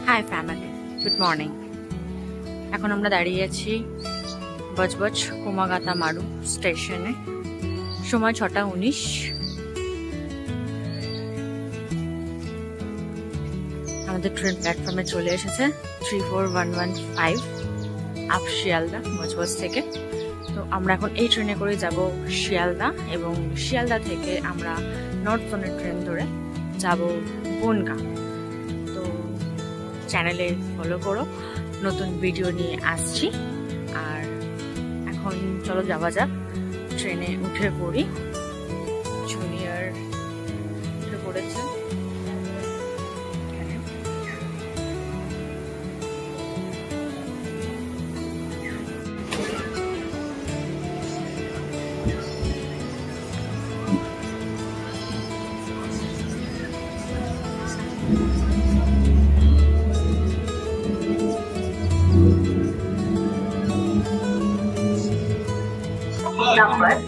High family, good morning. এখন আমরা দাঁড়িয়ে আছি বজবজ কুমাগাতা মারু স্টেশনে। সময় 6:19। আমাদের ট্রেন প্ল্যাটফর্মে চলে এসেছে 34115 আপ শিয়ালদা বজবজ থেকে। তো আমরা এখন এই ট্রেনে করে যাব শিয়ালদা, এবং শিয়ালদা থেকে আমরা নর্থ জোনের ট্রেন ধরে যাব বনগাঁ। তো চ্যানেলে ফলো করো, নতুন ভিডিও নিয়ে আসছি। আর এখন চলো যাওয়া যাক, ট্রেনে উঠে পড়ি। জুনিয়র উঠে পড়েছে।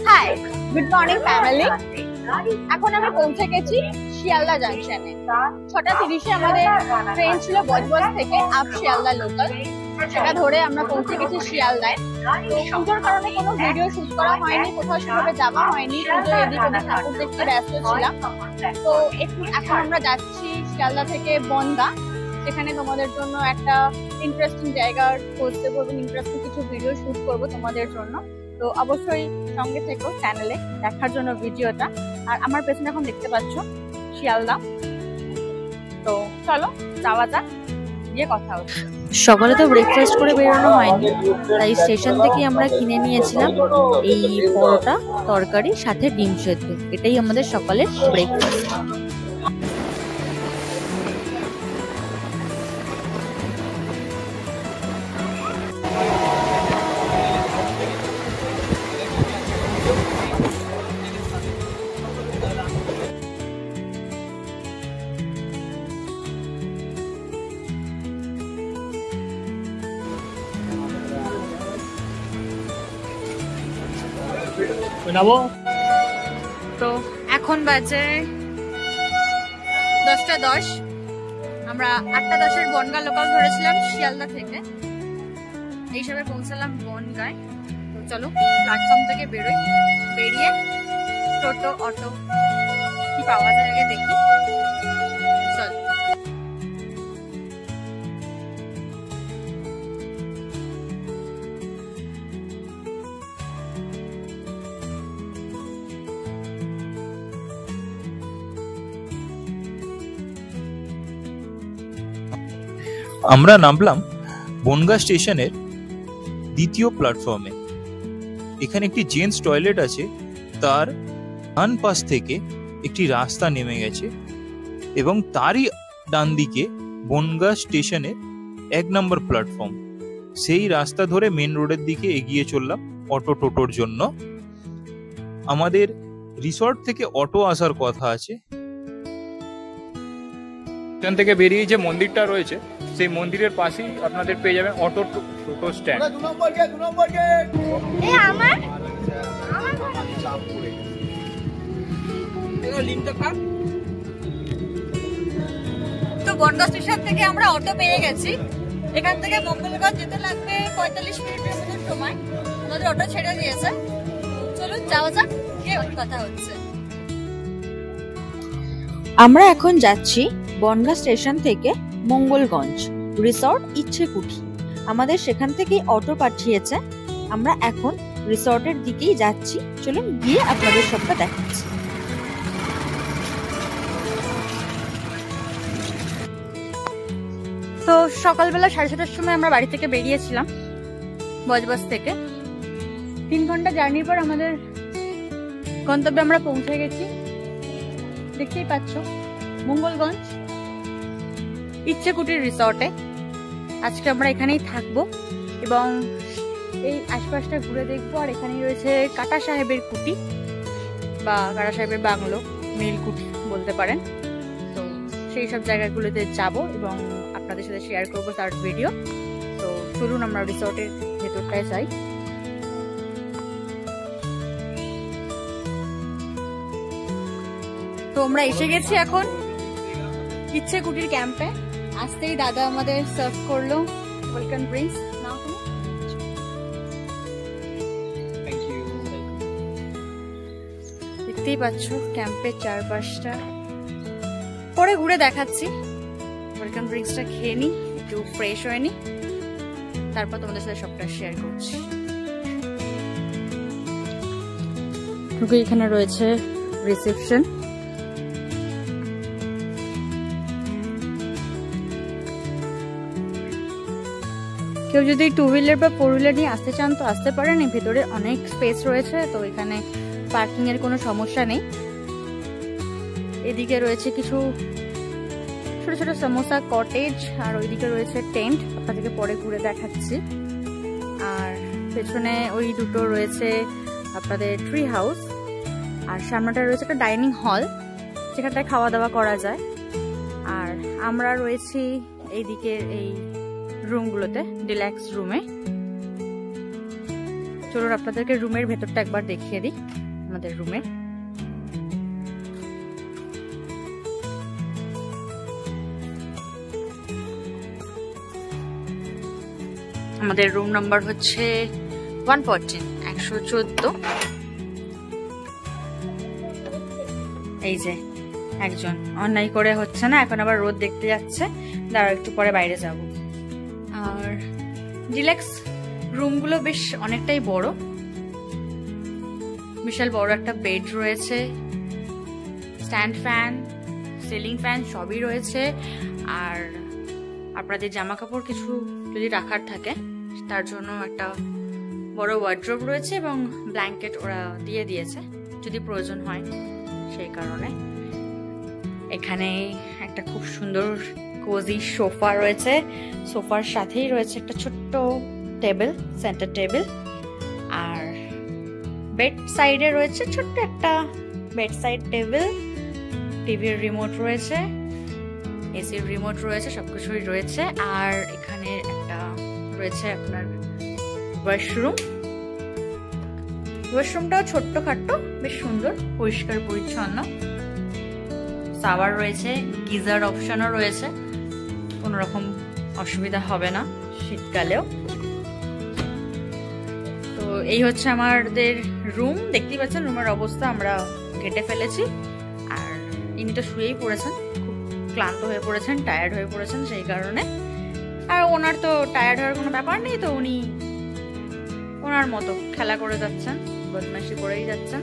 Hi, good morning family. এখন আমরা পৌঁছে গেছি শিয়ালদা জাংশনে। 6:30-এ আমাদের ট্রেন ছিল বজবজ থেকে আপ শিয়ালদা লোকাল, সেটা ধরে আমরা পৌঁছে গেছি শিয়ালদায়। তো পুজোর কারণে কোনো ভিডিও শুট করা হয়নি, কোথাও সেভাবে যাওয়া হয়নি, পুজো এদিক ওদিক ঠাকুর দেখতে ব্যস্ত ছিলাম। তো এখন আমরা যাচ্ছি শিয়ালদা থেকে বনগাঁ, যেখানে তোমাদের জন্য একটা ইন্টারেস্টিং জায়গা খোঁজ দেবো এবং ইন্টারেস্টিং কিছু ভিডিও শুট করবো তোমাদের জন্য। তো অবশ্যই সঙ্গে থেকো চ্যানেলে দেখার জন্য ভিডিওটা। আর আমার পেছনে এখন দেখতে পাচ্ছ শিয়ালদা। তো চলো যাওয়া যাক, গিয়ে কথা হচ্ছে। সকালে তো ব্রেকফাস্ট করে বেরোনো হয়নি, তাই স্টেশন থেকে আমরা কিনে নিয়েছিলাম এই পরোটা, তরকারি, সাথে ডিম সেদ্ধ। এটাই আমাদের সকালের ব্রেকফাস্ট। তো এখন বাজে 10:10। আমরা 8:10-এর বনগাঁ লোকাল ধরেছিলাম শিয়ালদা থেকে, এই হিসাবে পৌঁছালাম বনগাঁয়। তো চলো প্ল্যাটফর্ম থেকে বেরোই, বেরিয়ে টোটো অটো কি পাওয়া যায় আগে দেখি। চল। আমরা নামলাম বনগাঁ স্টেশনের দ্বিতীয় প্ল্যাটফর্মে। এখানে একটি জেন্টস টয়লেট আছে, তার ডান পাশ থেকে একটি রাস্তা নেমে গেছে, এবং তারই ডান দিকে বনগাঁ স্টেশনের 1 নম্বর প্ল্যাটফর্ম। সেই রাস্তা ধরে মেন রোডের দিকে এগিয়ে চললাম অটো টোটোর জন্য। আমাদের রিসর্ট থেকে অটো আসার কথা আছে। এখান থেকে বেরিয়ে যে মন্দিরটা রয়েছে, সেই মন্দিরের পাশেই আপনাদের পেয়ে যাবেন অটো টোটো স্ট্যান্ড। তো বনগাঁ স্টেশন থেকে আমরা অটো পেয়ে গেছি। এখান থেকে মঙ্গলগঞ্জ যেতে লাগবে 45 মিনিটের মতো সময়। আমাদের অটো ছেড়ে দিয়েছে, চলুন যাওয়া যাক, গিয়ে কথা হচ্ছে। আমরা এখন যাচ্ছি বনগাঁ স্টেশন থেকে মঙ্গলগঞ্জ রিসর্ট ইচ্ছেকুঠি। আমাদের সেখান থেকেই অটো পাঠিয়েছে। আমরা এখন রিসর্টের দিকেই যাচ্ছি, চলুন গিয়ে আপনাদের সবটা দেখাচ্ছি। তো সকালবেলা 7:30-টার সময় আমরা বাড়ি থেকে বেরিয়েছিলাম বজবজ থেকে। 3 ঘন্টা জার্নির পর আমাদের গন্তব্যে আমরা পৌঁছে গেছি। দেখতেই পাচ্ছ মঙ্গলগঞ্জ ইচ্ছেকুটির রিসর্টে। আজকে আমরা এখানেই থাকবো এবং এই আশপাশটা ঘুরে দেখবো। আর এখানেই রয়েছে কাটা সাহেবের কুটি বা কাটা সাহেবের বাংলো, নীলকুঠি বলতে পারেন। তো সেই সব জায়গাগুলোতে যাব এবং আপনাদের সাথে শেয়ার করবো তার ভিডিও। তো চলুন আমরা রিসর্টের ভেতরটায় যাই। তো আমরা এসে গেছি এখন ইচ্ছেকুটির ক্যাম্পে। আসতেই দাদা আমাদের সার্ভ করলো ওয়েলকাম ড্রিঙ্কস। নাও তুমি। দেখতেই পাচ্ছ ক্যাম্পের চারপাশটা, পরে ঘুরে দেখাচ্ছি। ওয়েলকাম ড্রিঙ্কসটা খেয়ে নি, একটু ফ্রেশ হয়ে নি, তারপর তোমাদের সাথে সবটা শেয়ার করছি। এখানে রয়েছে রিসেপশন। কেউ যদি টু হুইলার বা ফোর হুইলার নিয়ে আসতে চান তো আসতে পারেন। এর ভিতরে অনেক স্পেস রয়েছে, তো এখানে পার্কিং এর কোনো সমস্যা নেই। এদিকে রয়েছে কিছু ছোট ছোট সমোসা কটেজ, আর ওইদিকে রয়েছে টেন্ট, আপনাদেরকে পরে ঘুরে দেখাচ্ছি। আর পেছনে ওই দুটো রয়েছে আপনাদের ট্রি হাউস, আর সামনেটা রয়েছে একটা ডাইনিং হল যেখানটায় খাওয়া দাওয়া করা যায়। আর আমরা রয়েছি এইদিকে এই রুমগুলোতে, ডিলাক্স রুমে। চলুন আপনাদেরকে রুমের ভেতরটা একবার দেখিয়ে দিই। আমাদের রুমে আমাদের রুম নাম্বার হচ্ছে 114, 114। এই যে একজন অন্যায় করে হচ্ছে না, এখন আবার রোদ দেখতে যাচ্ছে, দাঁড়াও একটু পরে বাইরে যাব। আর ডিলাক্স রুমগুলো বেশ অনেকটাই বড়, বিশাল বড় একটা বেড রয়েছে, স্ট্যান্ড ফ্যান, সিলিং ফ্যান সবই রয়েছে। আর আপনাদের জামা কাপড় কিছু যদি রাখার থাকে তার জন্য একটা বড় ওয়ার্ড্রোব রয়েছে, এবং ব্ল্যাঙ্কেট ওরা দিয়ে দিয়েছে যদি প্রয়োজন হয় সেই কারণে। এখানে একটা খুব সুন্দর কোজি সোফা রয়েছে, সোফার সাথেই রয়েছে একটা ছোট্ট টেবিল, সেন্টার টেবিল। আর বেড সাইডে রয়েছে ছোট্ট একটা বেড সাইড টেবিল, টিভির রিমোট রয়েছে, এসির রিমোট রয়েছে, সবকিছুই রয়েছে। আর এখানে একটা রয়েছে আপনার ওয়াশরুম। ওয়াশরুমটাও ছোট্ট খাট্ট, বেশ সুন্দর, পরিষ্কার পরিচ্ছন্ন। শাওয়ার রয়েছে, গিজার অপশনও রয়েছে, কোনো রকম অসুবিধা হবে না শীতকালেও। তো এই হচ্ছে আমাদের রুম। দেখতেই পাচ্ছেন রুমের অবস্থা আমরা ঘেটে ফেলেছি। আর ইনি তো শুয়েই পড়েছেন, খুব ক্লান্ত হয়ে পড়েছেন, টায়ার্ড হয়ে পড়েছেন সেই কারণে। আর ওনার তো টায়ার্ড হওয়ার কোনো ব্যাপার নেই, তো উনি ওনার মতো খেলা করে যাচ্ছেন, বদমাইশি করেই যাচ্ছেন।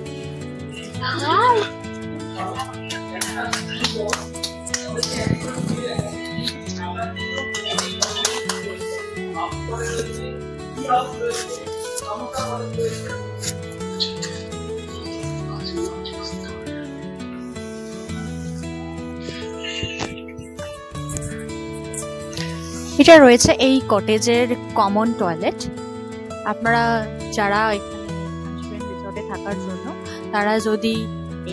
এটা রয়েছে এই কটেজের কমন টয়লেট। আপনারা যারা এখানে রিসর্টে থাকার জন্য, তারা যদি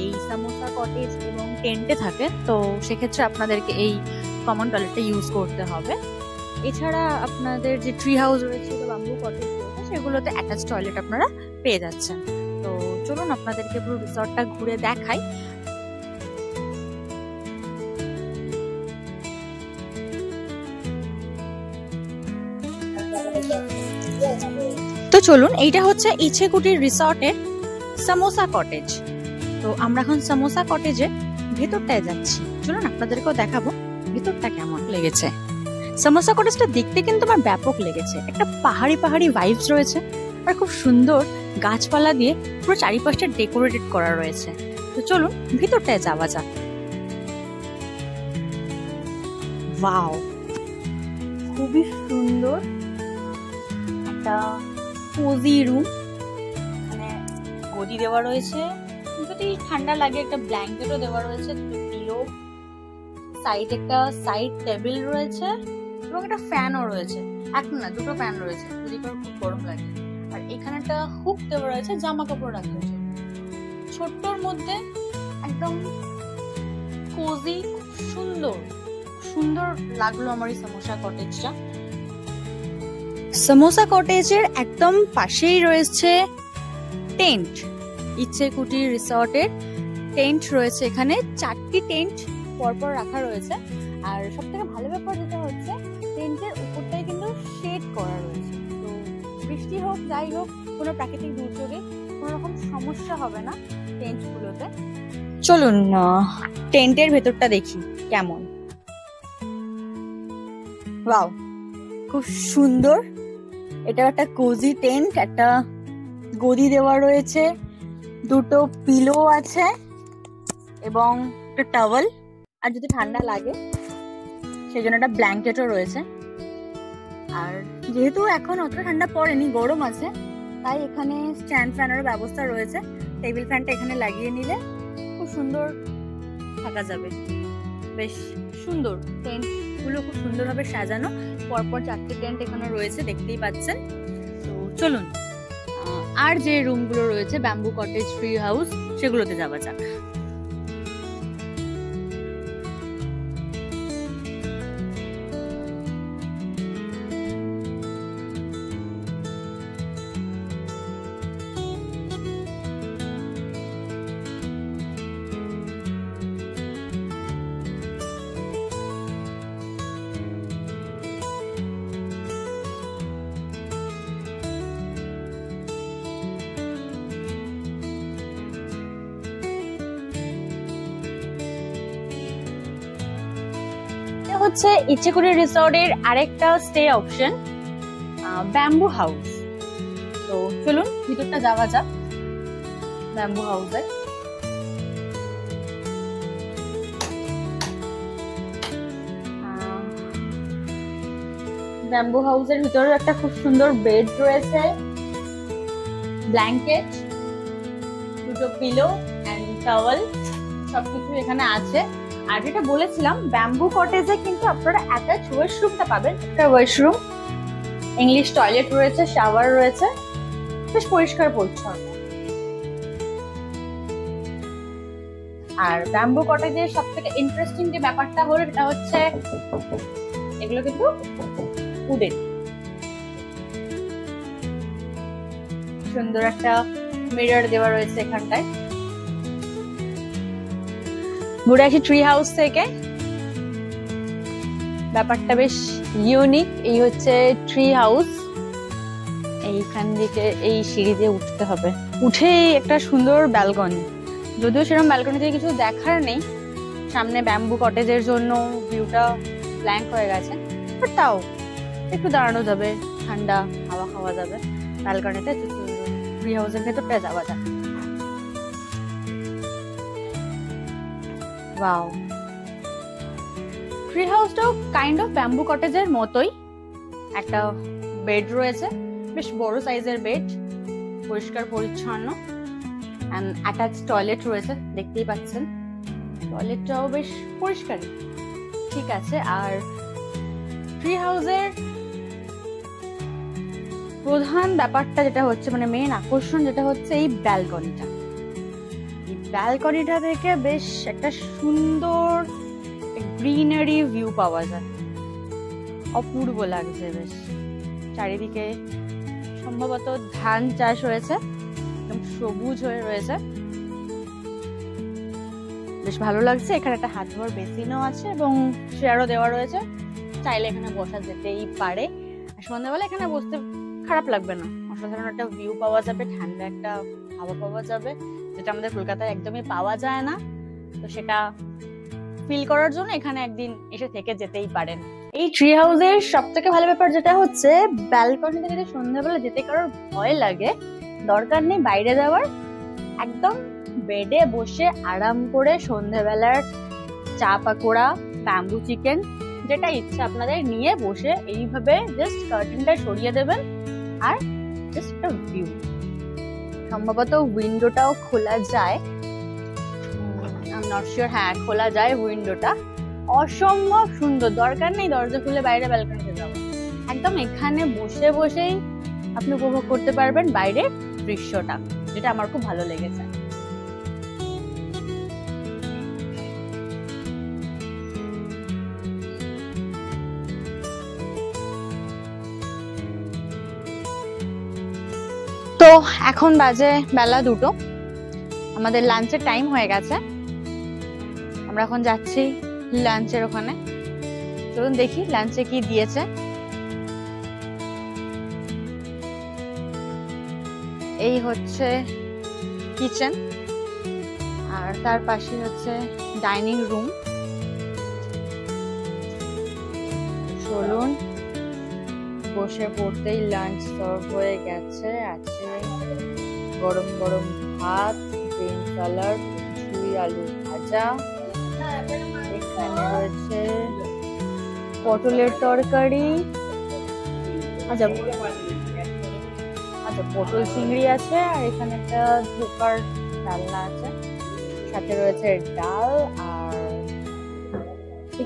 এই সামোসা কটেজ এবং টেন্টে থাকেন তো সেক্ষেত্রে আপনাদেরকে এই কমন টয়লেটটা ইউজ করতে হবে। এছাড়া আপনাদের যে ট্রি হাউস রয়েছে বা বাম্বু কটেজ রয়েছে সেগুলোতে অ্যাটাচ টয়লেট আপনারা পেয়ে যাচ্ছেন। তো চলুন আপনাদেরকে পুরো রিসর্টটা ঘুরে দেখাই। তো চলুন, এইটা হচ্ছে ইছেকুটির রিসর্টের সামোসা কটেজ। তো আমরা এখন সামোসা কটেজে ভেতরটায় যাচ্ছি, চলুন আপনাদেরকেও দেখাবো ভেতরটা কেমন লেগেছে। সামোসা কটেজটা দেখতে কিন্তু আমার ব্যাপক লেগেছে, একটা পাহাড়ি পাহাড়ি ভাইবস রয়েছে, আর খুব সুন্দর গাছপালা দিয়ে পুরো চারিপাশটা ডেকোরেটেড করা রয়েছে। তো চলুন ভেতরটায় যাওয়া যাক। ওয়াও, খুবই সুন্দর একটা কোজি রুম। এখানে গদি দেওয়া রয়েছে, যদি ঠান্ডা লাগে একটা ব্ল্যাঙ্কেটও দেওয়া রয়েছে, দুটো পিলো, সাইড একটা সাইড টেবিল রয়েছে, এবং একটা ফ্যানও রয়েছে। একটা না, দুটো ফ্যান রয়েছে যদি খুব গরম লাগে। আর এখানে একটা হুক দেওয়া রয়েছে জামা কাপড় রাখার জন্য। ছোট্টর মধ্যে একদম কোজি, সুন্দর সুন্দর লাগলো আমার এই সামোসা কটেজটা। সামোসা কটেজের একদম পাশেই রয়েছে টেন্ট। ইছেকুটি রিসর্টের টেন্ট রয়েছে, এখানে 4টি টেন্ট পরপর রাখা রয়েছে। আর সব থেকে ভালো ব্যাপার যেটা হচ্ছে টেন্টের উপরটাই কিন্তু শেড করা রয়েছে, তো বৃষ্টি হোক যাই হোক কোনো প্রাকৃতিক দুর্যোগে কোনো রকম সমস্যা হবে না টেন্টগুলোতে। চলুন টেন্টের ভেতরটা দেখি কেমন। ওয়াও, খুব সুন্দর। এটা একটা কোজি টেন্ট, একটা গদি দেওয়া রয়েছে, দুটো পিলো আছে এবং একটা টাওয়েল, আর যদি ঠান্ডা লাগে সেই জন্য একটা ব্ল্যাঙ্কেটও রয়েছে। আর যেহেতু এখন অতটা ঠান্ডা পড়েনি, গরম আছে, তাই এখানে স্ট্যান্ড ফ্যানেরও ব্যবস্থা রয়েছে। টেবিল ফ্যানটা এখানে লাগিয়ে নিলে খুব সুন্দর থাকা যাবে। বেশ সুন্দর, টেন্ট গুলো খুব সুন্দরভাবে সাজানো, পরপর 4টে টেন্ট এখানে রয়েছে দেখতেই পাচ্ছেন। তো চলুন আর যে রুমগুলো রয়েছে ব্যাম্বু কটেজ ট্রি হাউস সেগুলোতে যাওয়া যাক। হচ্ছে ইচ্ছেকুড়ি রিসর্টের আরেকটা স্টে অপশন ব্যাম্বু হাউস। তো চলুন ভিতরটা যাওয়া যাক ব্যাম্বু হাউসে। ব্যাম্বু হাউসের ভিতরে একটা খুব সুন্দর বেড রয়েছে, ব্ল্যাঙ্কেট, দুটো পিলো এন্ড টাওয়েল সবকিছু এখানে আছে। আর যেটা বলেছিলাম ব্যাম্বু কটেজে কিন্তু আপনারা অ্যাটাচ ওয়াশরুমটা পাবেন, একটা ওয়াশরুম, ইংলিশ টয়লেট রয়েছে, শাওয়ার রয়েছে, বেশ পরিষ্কার পরিচ্ছন্ন। আর ব্যাম্বু কটেজের সব থেকে ইন্টারেস্টিং যে ব্যাপারটা হলো এটা হচ্ছে এগুলো কিন্তু উডেন। সুন্দর একটা মিরর দেওয়া রয়েছে এখানটায়। ঘুরে আসি ট্রি হাউস থেকে, ব্যাপারটা বেশ ইউনিক। এই হচ্ছে ট্রি হাউস, এইখান থেকে এই সিঁড়ি দিয়ে উঠতে হবে, উঠেই একটা সুন্দর ব্যালকনি। যদিও সেরকম ব্যালকনি থেকে কিছু দেখার নেই, সামনে ব্যাম্বু কটেজের জন্য ভিউটা ব্ল্যাঙ্ক হয়ে গেছে, বাট তাও একটু দাঁড়ানো যাবে, ঠান্ডা হাওয়া খাওয়া যাবে ব্যালকনিতে। ট্রি হাউসের ভেতরটা যাওয়া যাক। ওয়াও, ট্রি হাউসটাও কাইন্ড অফ ব্যাম্বু কটেজের মতোই। একটা বেড রয়েছে, বেশ বড় সাইজের বেড, পরিষ্কার পরিচ্ছন্ন, এন্ড অ্যাটাচ টয়লেট রয়েছে দেখতেই পাচ্ছেন। টয়লেটটাও বেশ পরিষ্কার, ঠিক আছে। আর ট্রি হাউসের প্রধান ব্যাপারটা যেটা হচ্ছে, মানে মেন আকর্ষণ যেটা হচ্ছে এই ব্যালকনিটা। ব্যালকনিটা থেকে বেশ একটা সুন্দর গ্রিনারি ভিউ পাওয়া যায়, অপূর্ব লাগছে বেশ। চারিদিকে সম্ভবত ধান চাষ হয়েছে, একদম সবুজ হয়ে রয়েছে, বেশ ভালো লাগছে। এখানে একটা হাত ধোয়ার বেসিনও আছে এবং চেয়ারও দেওয়া রয়েছে, চাইলে এখানে বসা যেতেই পারে। আর সন্ধ্যাবেলা এখানে বসতে খারাপ লাগবে না, অসাধারণ একটা ভিউ পাওয়া যাবে, ঠান্ডা একটা হাওয়া পাওয়া যাবে, যেটা আমাদের কলকাতায় একদমই পাওয়া যায় না। তো সেটা ফিল করার জন্য এখানে একদিন এসে থেকে যেতেই পারেন। এই ট্রি হাউসের সব থেকে ভালো ব্যাপার যেটা হচ্ছে, ব্যালকনিতে যদি সন্ধ্যাবেলা যেতে কারোর ভয় লাগে, দরকার নেই বাইরে যাওয়ার, একদম বেডে বসে আরাম করে সন্ধ্যাবেলার চা পাকোড়া, ব্যাম্বু চিকেন, যেটা ইচ্ছা আপনাদের নিয়ে বসে এইভাবে জাস্ট কার্টেনটা সরিয়ে দেবেন আর জাস্ট একটা ভিউ। সম্ভবত উইন্ডোটাও খোলা যায়, আই এম নট শিওর, হ্যাঁ খোলা যায় উইন্ডোটা। অসম্ভব সুন্দর, দরকার নেই দরজা খুলে বাইরে ব্যালকনিতে যাওয়া, একদম এখানে বসে বসেই আপনি উপভোগ করতে পারবেন বাইরের দৃশ্যটা, যেটা আমার খুব ভালো লেগেছে। তো এখন বাজে বেলা 2টো, আমাদের লাঞ্চের টাইম হয়ে গেছে। আমরা এখন যাচ্ছি লাঞ্চের ওখানে। চলুন দেখি লাঞ্চে কি দিয়েছে। এই হচ্ছে কিচেন, আর তার পাশে হচ্ছে ডাইনিং রুম। চলুন, বসে পড়তেই লাঞ্চ সার্ভ হয়ে গেছে। আছে গরম গরম ভাত, গ্রিন সালাড, ঝুই আলু ভাজা, এখানে রয়েছে পটলের তরকারি, আচ্ছা পটল চিংড়ি আছে, আর এখানে একটা ধোকার ডালনা আছে, সাথে রয়েছে ডাল আর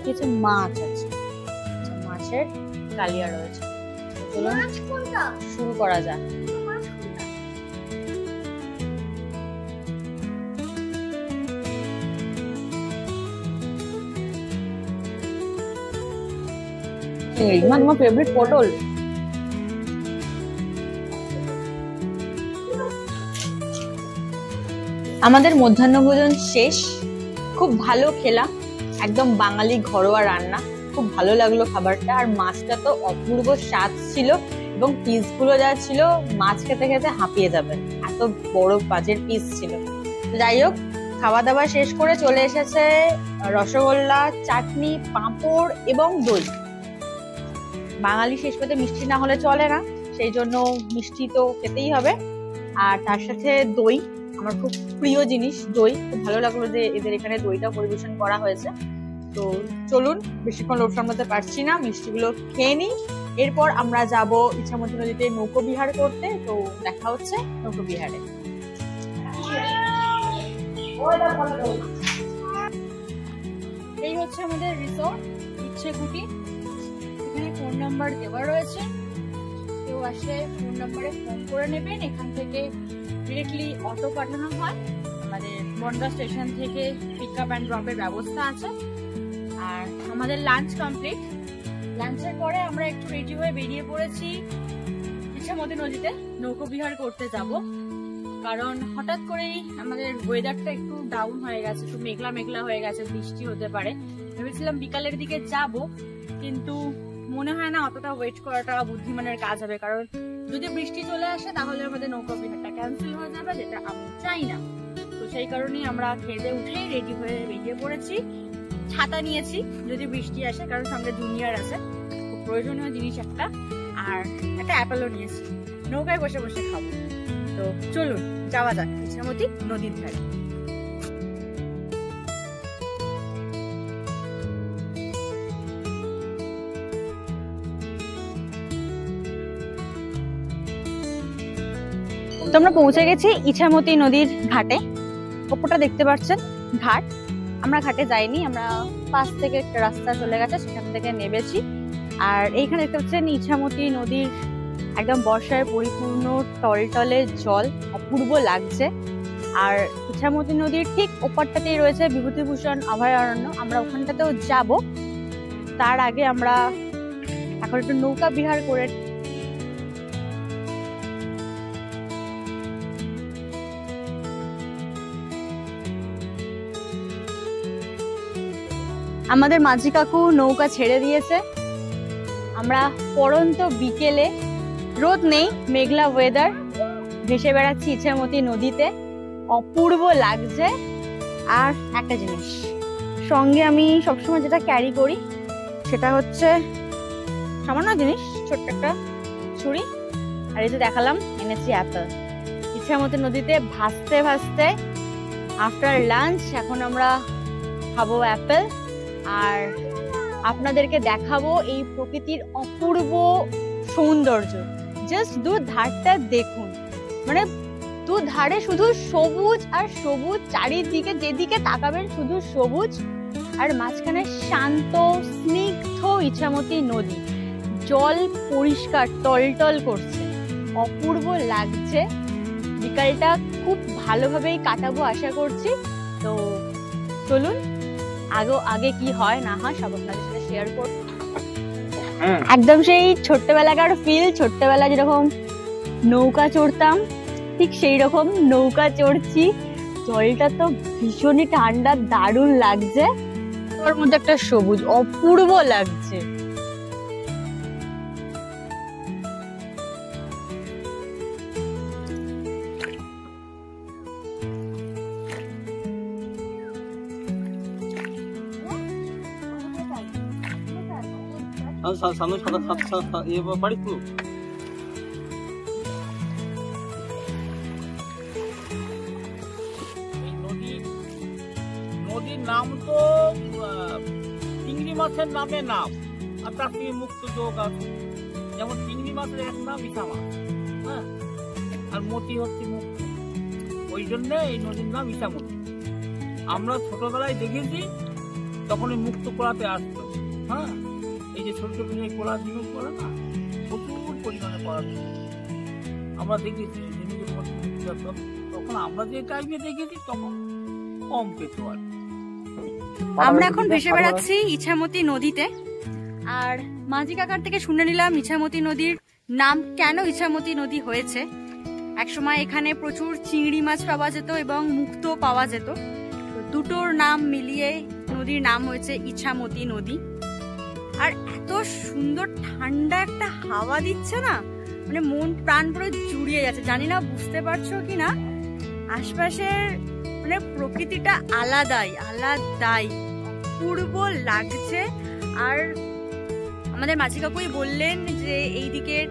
কিছু মাছ আছে, মাছের কালিয়া রয়েছে। চলুন শুরু করা যাক। তোমার ফেভারিট পটল? আমাদের মধ্যাহ্ন ভোজন শেষ, খুব ভালো খেলাম, একদম বাঙালি ঘরোয়া রান্না, খুব ভালো লাগলো খাবারটা। আর মাছটা তো অপূর্ব স্বাদ ছিল, এবং পিসগুলো যা ছিল মাছ খেতে খেতে হাঁপিয়ে যাবে, এত বড় বাজের পিস ছিল। যাই হোক, খাওয়া দাওয়া শেষ করে চলে এসেছে রসগোল্লা, চাটনি, পাঁপড় এবং দই। বাঙালি শেষ পেতে মিষ্টি না হলে চলে না, সেই জন্য মিষ্টি তো খেতেই হবে। আর তার সাথে দই, আমার খুব প্রিয় জিনিস দই। খুব ভালো লাগলো যে এদের এখানে দইটা পরিবেশন করা হয়েছে। তো চলুন, বেশিক্ষণ লোভ সামলাতে পারছি না, মিষ্টিগুলো খেয়ে নিই। এরপর আমরা যাব ইছামতি নদীতে নৌকো বিহার করতে। তো দেখা হচ্ছে নৌকো বিহারে। এই হচ্ছে আমাদের রিসোর্ট ইচ্ছেকুটি। এখানে ফোন নাম্বার দেওয়া রয়েছে, কেউ আসলে ফোন নাম্বারে ফোন করে নেবেন। এখান থেকে ডিরেক্টলি অটো পাঠানো হয়, আমাদের বনগাঁ স্টেশন থেকে পিক আপ অ্যান্ড ড্রপের ব্যবস্থা আছে। আর আমাদের লাঞ্চ কমপ্লিট। লাঞ্চের পরে আমরা একটু রেডি হয়ে বেরিয়ে পড়েছি ইছামতি নদীতে নৌকো বিহার করতে যাব, কারণ হঠাৎ করেই আমাদের ওয়েদারটা একটু ডাউন হয়ে গেছে, একটু মেঘলা মেঘলা হয়ে গেছে, বৃষ্টি হতে পারে। ভেবেছিলাম বিকালের দিকে যাব, কিন্তু মনে হয় না অতটা ওয়েট করাটা বুদ্ধিমানের কাজ হবে, কারণ যদি বৃষ্টি চলে আসে তাহলে আমাদের নৌকা বিহারটা ক্যান্সেল হয়ে যাবে, যেটা আমি চাই না। তো সেই কারণেই আমরা খেতে উঠেই রেডি হয়ে বেরিয়ে পড়েছি। ছাতা নিয়েছি যদি বৃষ্টি আসে, কারণ সঙ্গে জুনিয়র আছে, খুব প্রয়োজনীয় জিনিস একটা। আর একটা অ্যাপেলও নিয়েছি, নৌকায় বসে বসে খাবো। তো চলুন যাওয়া যাক ইছামতি নদীর ধারে। তো আমরা পৌঁছে গেছি ইছামতি নদীর ঘাটে। ওপরটা দেখতে পাচ্ছেন ঘাট। আমরা ঘাটে যাইনি, আমরা পাশ থেকে একটা রাস্তা চলে গেছে, সেখান থেকে নেমেছি। আর এইখানে দেখতে পাচ্ছেন ইছামতি নদীর একদম বর্ষায় পরিপূর্ণ টলটলে জল, অপূর্ব লাগছে। আর ইছামতি নদীর ঠিক ওপারটাতেই রয়েছে বিভূতিভূষণ অভয়ারণ্য, আমরা ওখানটাতেও যাব। তার আগে আমরা এখন একটু নৌকা বিহার করে আমাদের মাঝি কাকু নৌকা ছেড়ে দিয়েছে। আমরা পড়ন্ত বিকেলে, রোদ নেই, মেঘলা ওয়েদার, ভেসে বেড়াচ্ছি ইছামতি নদীতে, অপূর্ব লাগছে। আর একটা জিনিস সঙ্গে আমি সবসময় যেটা ক্যারি করি সেটা হচ্ছে সামান্য জিনিস, ছোট্ট একটা ছুরি। আর এই যে দেখালাম, এনেছি অ্যাপেল। ইছামতি নদীতে ভাসতে ভাসতে আফটার লাঞ্চ এখন আমরা খাবো অ্যাপেল, আর আপনাদেরকে দেখাবো এই প্রকৃতির অপূর্ব সৌন্দর্য। জাস্ট দু ধারটা দেখুন, মানে দু ধারে শুধু সবুজ আর সবুজ, চারিদিকে যেদিকে তাকাবেন শুধু সবুজ, আর মাঝখানে শান্ত স্নিগ্ধ ইছামতি নদী, জল পরিষ্কার টলটল করছে, অপূর্ব লাগছে। বিকালটা খুব ভালোভাবেই কাটাবো আশা করছি। তো চলুন আগে কি হয় না হয় সব আপনাদের সাথে শেয়ার করব। একদম সেই ছোট্টবেলাকার ফিল, ছোট্টবেলা যেরকম নৌকা চড়তাম ঠিক সেই রকম নৌকা চড়ছি। জলটা তো ভীষণই ঠান্ডা, দারুণ লাগছে। ওর মধ্যে একটা সবুজ অপূর্ব লাগছে। নদীর নাম তো চিংড়ি মাছের নামে নাম, আর তার থেকে মুক্ত যোগ আছে। যেমন চিংড়ি মাছের এক নাম মিঠা মাছ, হ্যাঁ, আর মতি হচ্ছে মুক্ত, ওই জন্য এই নদীর নাম ইছামতি। আমরা ছোটবেলায় দেখেছি তখন এই মুক্ত কলাতে আসতো, হ্যাঁ, এই যে ছোট ছোট যে কলা ঝিনুক কলা না, প্রচুর পরিমাণে কলা আমরা দেখেছি ঝিনুকের মধ্যে, তখন আমরা যে টাইমে দেখেছি তখন কম পেত। আর আমরা এখন ভেসে বেড়াচ্ছি ইছামতি নদীতে, আর মাঝি কাকার থেকে শুনে নিলাম ইছামতি নদীর নাম কেন ইছামতি নদী হয়েছে। একসময় এখানে প্রচুর চিংড়ি মাছ পাওয়া যেত এবং মুক্ত পাওয়া যেত, দুটোর নাম মিলিয়ে নদীর নাম হয়েছে ইছামতি নদী। আর এত সুন্দর ঠান্ডা একটা হাওয়া দিচ্ছে না, মানে মন প্রাণ পুরো জুড়িয়ে যাচ্ছে। জানি না বুঝতে পারছো কিনা, আশপাশের মানে প্রকৃতিটা আলাদাই অপূর্ব লাগছে। আর আমাদের মাঝি কাকুই বললেন যে এই দিকের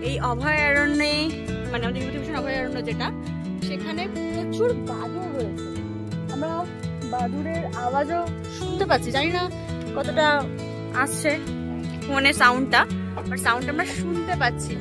এই অভয়ারণ্যে, মানে আমাদের বিভূতিভূষণ অভয়ারণ্য যেটা, সেখানে প্রচুর বাদুড় রয়েছে। আমরা বাদুড়ের আওয়াজও শুনতে পাচ্ছি, জানি না কতটা আসছে ফোনে সাউন্ডটা, বাট সাউন্ড আমরা শুনতে পাচ্ছি।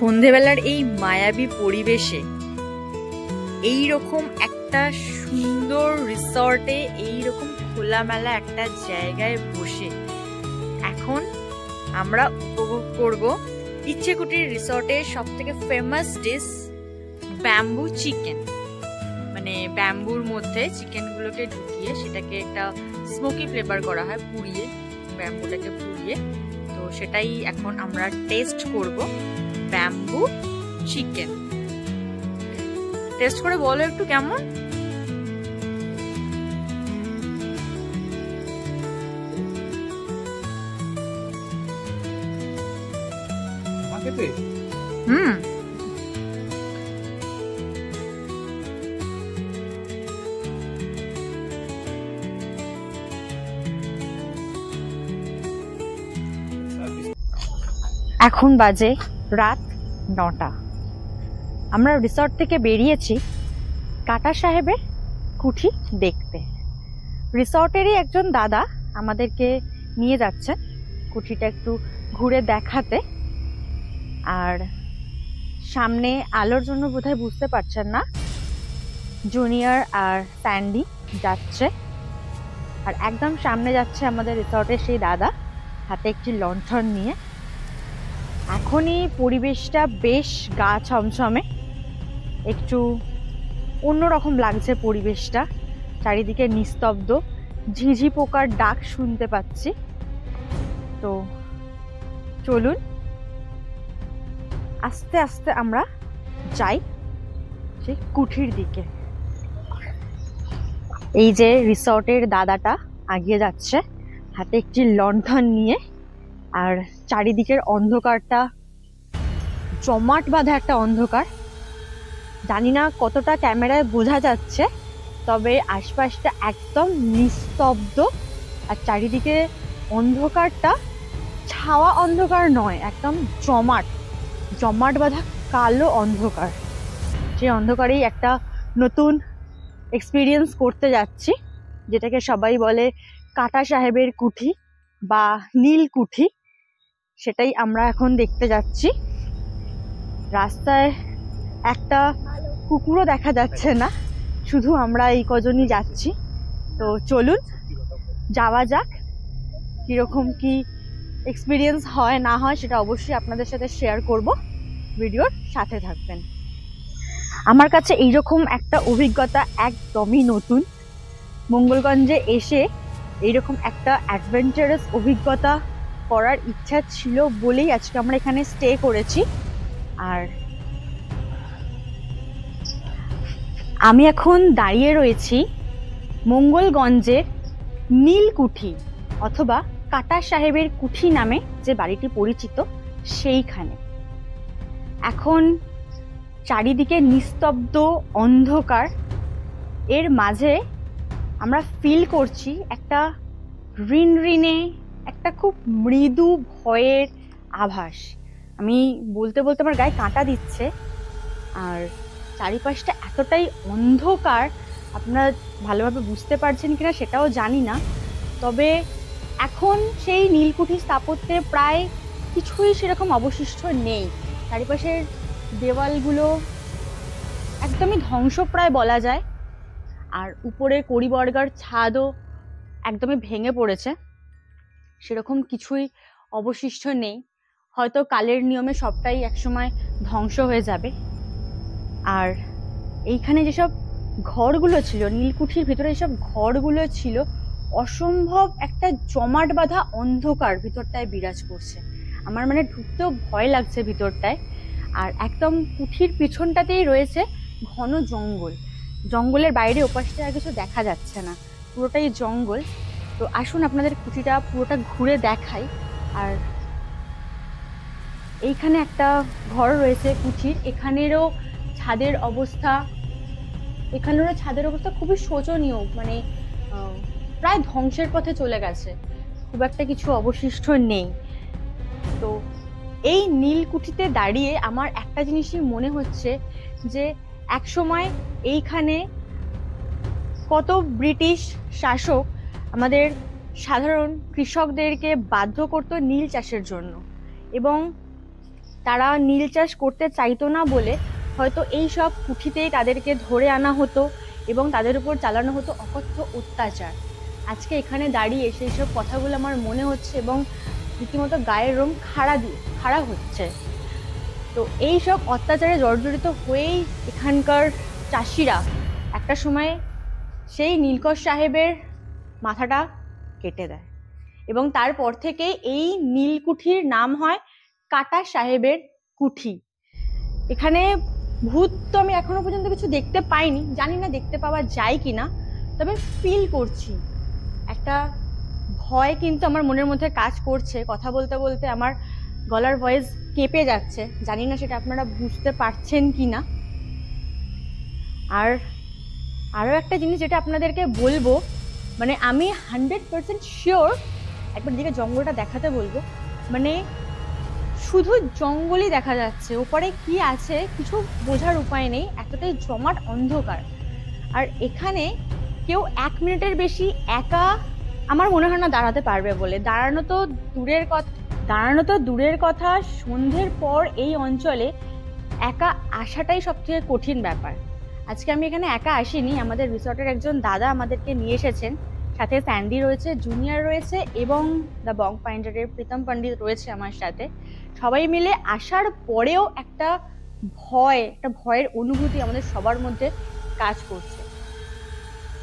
সন্ধেবেলার এই মায়াবী পরিবেশে এই রকম একটা সুন্দর রিসর্টে, এই রকম খোলামেলা একটা জায়গায় বসে এখন আমরা উপভোগ করব ইচ্ছেকুটির রিসর্টের সব থেকে ফেমাস ডিশ ব্যাম্বু চিকেন। মানে ব্যাম্বুর মধ্যে চিকেনগুলোকে ঢুকিয়ে সেটাকে একটা স্মোকি ফ্লেভার করা হয়, পুড়িয়ে, ব্যাম্বুটাকে পুড়িয়ে। তো সেটাই এখন আমরা টেস্ট করব, ব্যাম্বু চিকেন। টেস্ট করে বলো একটু কেমন। এখন বাজে রাত 9টা। আমরা রিসর্ট থেকে বেরিয়েছি কাটা সাহেবের কুঠি দেখতে। রিসর্টেরই একজন দাদা আমাদেরকে নিয়ে যাচ্ছেন কুঠিটা একটু ঘুরে দেখাতে। আর সামনে আলোর জন্য বোধহয় বুঝতে পারছেন না, জুনিয়র আর স্যান্ডি যাচ্ছে। আর একদম সামনে যাচ্ছে আমাদের রিসর্টের সেই দাদা, হাতে একটি লণ্ঠন নিয়ে। এখনই পরিবেশটা বেশ গা ছমছমে, একটু অন্যরকম লাগছে পরিবেশটা। চারিদিকে নিস্তব্ধ, ঝিঝি পোকার ডাক শুনতে পাচ্ছি। তো চলুন আস্তে আস্তে আমরা যাই সেই কুঠির দিকে। এই যে রিসর্টের দাদাটা এগিয়ে যাচ্ছে হাতে একটি লণ্ঠন নিয়ে, আর চারিদিকের অন্ধকারটা জমাট বাঁধা একটা অন্ধকার। জানি না কতটা ক্যামেরায় বোঝা যাচ্ছে, তবে আশপাশটা একদম নিস্তব্ধ। আর চারিদিকে অন্ধকারটা ছাওয়া অন্ধকার নয়, একদম জমাট বাঁধা কালো অন্ধকার। যে অন্ধকারেই একটা নতুন এক্সপিরিয়েন্স করতে যাচ্ছি, যেটাকে সবাই বলে কাটা সাহেবের কুঠি বা নীল কুঠি। সেটাই আমরা এখন দেখতে যাচ্ছি। রাস্তায় একটা কুকুরও দেখা যাচ্ছে না, শুধু আমরা এই কজনই যাচ্ছি। তো চলুন যাওয়া যাক। কিরকম কি এক্সপিরিয়েন্স হয় না হয় সেটা অবশ্যই আপনাদের সাথে শেয়ার করব, ভিডিওর সাথে থাকবেন। আমার কাছে এইরকম একটা অভিজ্ঞতা একদমই নতুন। মঙ্গলগঞ্জে এসে এইরকম একটা অ্যাডভেঞ্চারাস অভিজ্ঞতা করার ইচ্ছা ছিল বলেই আজকে আমরা এখানে স্টে করেছি। আর আমি এখন দাঁড়িয়ে রয়েছি মঙ্গলগঞ্জের নীলকুঠি অথবা কাটা সাহেবের কুঠি নামে যে বাড়িটি পরিচিত সেইখানে। এখন চারিদিকে নিস্তব্ধ অন্ধকার, এর মাঝে আমরা ফিল করছি একটা রিনরিনে, একটা খুব মৃদু ভয়ের আভাস। আমি বলতে বলতে আমার গায়ে কাঁটা দিচ্ছে। আর চারিপাশটা এতটাই অন্ধকার, আপনারা ভালোভাবে বুঝতে পারছেন কিনা সেটাও জানি না। তবে এখন সেই নীলকুঠি স্থাপত্যে প্রায় কিছুই সেরকম অবশিষ্ট নেই। চারিপাশের দেওয়ালগুলো একদমই ধ্বংসপ্রায় বলা যায়। আর উপরে কড়িবর্গার ছাদও একদমই ভেঙে পড়েছে, সেরকম কিছুই অবশিষ্ট নেই। হয়তো কালের নিয়মে সবটাই একসময় ধ্বংস হয়ে যাবে। আর এইখানে যেসব ঘরগুলো ছিল, নীলকুঠির ভিতরে যেসব ঘরগুলো ছিল, অসম্ভব একটা জমাট বাঁধা অন্ধকার ভিতরটায় বিরাজ করছে। আমার মানে ঢুকতেও ভয় লাগছে ভিতরটায়। আর একদম কুঠির পিছনটাতেই রয়েছে ঘন জঙ্গল। জঙ্গলের বাইরে ওপাশটা আর কিছু দেখা যাচ্ছে না, পুরোটাই জঙ্গল। তো আসুন আপনাদের কুঠিটা পুরোটা ঘুরে দেখাই। আর এইখানে একটা ঘর রয়েছে কুঠির, এখানেরও ছাদের অবস্থা খুবই শোচনীয়, মানে প্রায় ধ্বংসের পথে চলে গেছে, খুব একটা কিছু অবশিষ্ট নেই। তো এই নীলকুঠিতে দাঁড়িয়ে আমার একটা জিনিসই মনে হচ্ছে যে একসময় এইখানে কত ব্রিটিশ শাসক আমাদের সাধারণ কৃষকদেরকে বাধ্য করতো নীল চাষের জন্য, এবং তারা নীল চাষ করতে চাইতো না বলে হয়তো এই সব কুঠিতেই তাদেরকে ধরে আনা হতো এবং তাদের উপর চালানো হতো অকথ্য অত্যাচার। আজকে এখানে দাঁড়িয়ে সেই সব কথাগুলো আমার মনে হচ্ছে এবং রীতিমতো গায়ের রং খাড়া হচ্ছে। তো এই সব অত্যাচারে জর্জরিত হয়েই এখানকার চাষিরা একটা সময় সেই নীলকর সাহেবের মাথাটা কেটে দেয়, এবং তারপর থেকে এই নীলকুঠির নাম হয় কাটা সাহেবের কুঠি। এখানে ভূত তো আমি এখনো পর্যন্ত কিছু দেখতে পাইনি, জানি না দেখতে পাওয়া যায় কিনা, তবে ফিল করছি একটা ভয় কিন্তু আমার মনের মধ্যে কাজ করছে। কথা বলতে বলতে আমার গলার ভয়েস কেঁপে যাচ্ছে, জানি না সেটা আপনারা বুঝতে পারছেন কিনা। আর আরও একটা জিনিস যেটা আপনাদেরকে বলবো, মানে আমি 100% শিওর, একবার দিকে জঙ্গলটা দেখাতে বলবো, মানে শুধু জঙ্গলই দেখা যাচ্ছে, ওপরে কি আছে কিছু বোঝার উপায় নেই, এতটাই জমাট অন্ধকার। আর এখানে কেউ 1 মিনিটের বেশি একা আমার মনে হয় না দাঁড়াতে পারবে বলে। দাঁড়ানো তো দূরের কথা, সন্ধ্যের পর এই অঞ্চলে একা আসাটাই সবথেকে কঠিন ব্যাপার। আজকে আমি এখানে একা আসিনি, আমাদের রিসর্টের একজন দাদা আমাদেরকে নিয়ে এসেছেন, সাথে স্যান্ডি রয়েছে, জুনিয়র রয়েছে এবং দ্য বং ফাইন্ডারের প্রীতম পণ্ডিত রয়েছে আমার সাথে। সবাই মিলে আসার পরেও একটা ভয়ের অনুভূতি আমাদের সবার মধ্যে কাজ করছে।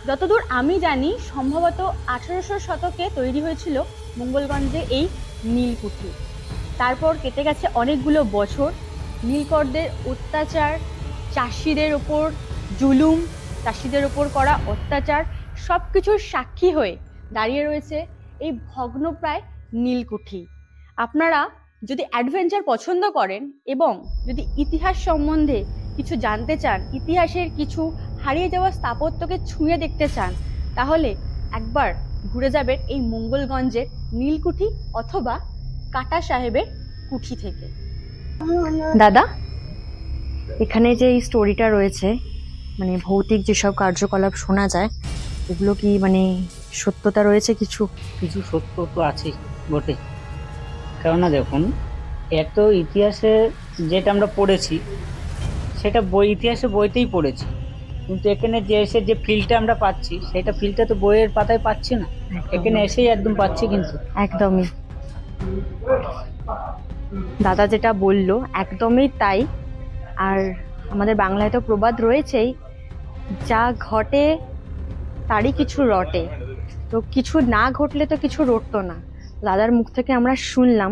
যতদূর আমি জানি সম্ভবত 1800 শতকে তৈরি হয়েছিল মঙ্গলগঞ্জে এই নীলকুঠি। তারপর কেটে গেছে অনেকগুলো বছর, নীলকরদের অত্যাচার, চাষিদের ওপর জুলুম, চাষিদের ওপর করা অত্যাচার, সব কিছুর সাক্ষী হয়ে দাঁড়িয়ে রয়েছে এই ভগ্নপ্রায় নীলকুঠি। আপনারা যদি অ্যাডভেঞ্চার পছন্দ করেন এবং যদি ইতিহাস সম্বন্ধে কিছু জানতে চান, ইতিহাসের কিছু হারিয়ে যাওয়া স্থাপত্যকে ছুঁয়ে দেখতে চান, তাহলে একবার ঘুরে যাবেন এই মঙ্গলগঞ্জের নীলকুঠি অথবা কাটা সাহেবের কুঠি থেকে। দাদা, এখানে যে এই স্টোরিটা রয়েছে, মানে ভৌতিক যেসব কার্যকলাপ শোনা যায়, এগুলো কি মানে সত্যতা রয়েছে? কিছু সত্য তো আছে বটে। কেননা দেখুন, এত ইতিহাসে যেটা আমরা পড়েছি সেটা ইতিহাসে বইতেই পড়েছি, কিন্তু এখানে যে এসে যে ফিলটা আমরা পাচ্ছি সেটা ফিলটা তো বইয়ের পাতায় পাচ্ছি না, এখানে এসেই একদম পাচ্ছি। কিন্তু একদমই দাদা যেটা বললো একদমই তাই। আর আমাদের বাংলায় তো প্রবাদ রয়েছেই, যা ঘটে তারই কিছু রটে। তো কিছু না ঘটলে তো কিছু রটতো না। দাদার মুখ থেকে আমরা শুনলাম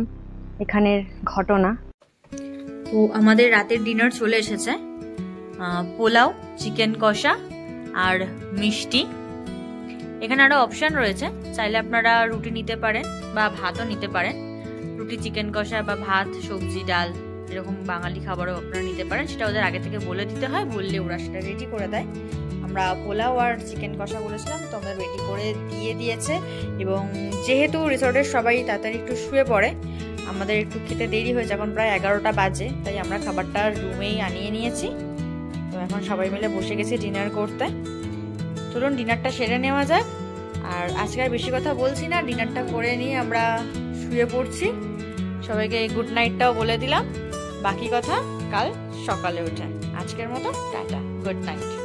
এখানের ঘটনা। তো আমাদের রাতের ডিনার চলে এসেছে, পোলাও, চিকেন কষা আর মিষ্টি। এখানে আরো অপশন রয়েছে, চাইলে আপনারা রুটি নিতে পারেন বা ভাতও নিতে পারেন। রুটি, চিকেন কষা বা ভাত, সবজি, ডাল, এরকম বাঙালি খাবারও আপনারা নিতে পারেন। সেটা ওদের আগে থেকে বলে দিতে হয়, বললে ওরা সেটা রেডি করে দেয়। আমরা পোলাও আর চিকেন কষা বলেছিলাম, তো আমরা রেডি করে দিয়ে দিয়েছে। এবং যেহেতু রিসর্টের সবাই তাড়াতাড়ি একটু শুয়ে পড়ে, আমাদের একটু খেতে দেরি হয়েছে, এখন প্রায় 11টা বাজে, তাই আমরা খাবারটা রুমেই আনিয়ে নিয়েছি। তো এখন সবাই মিলে বসে গেছি ডিনার করতে। চলুন ডিনারটা সেরে নেওয়া যাক। আর আজকে আর বেশি কথা বলছি না, ডিনারটা করে নিয়ে আমরা শুয়ে পড়ছি। সবাইকে গুড নাইটটাও বলে দিলাম, বাকি কথা কাল সকালে উঠে। আজকের মতো টাটা, গুড নাইট।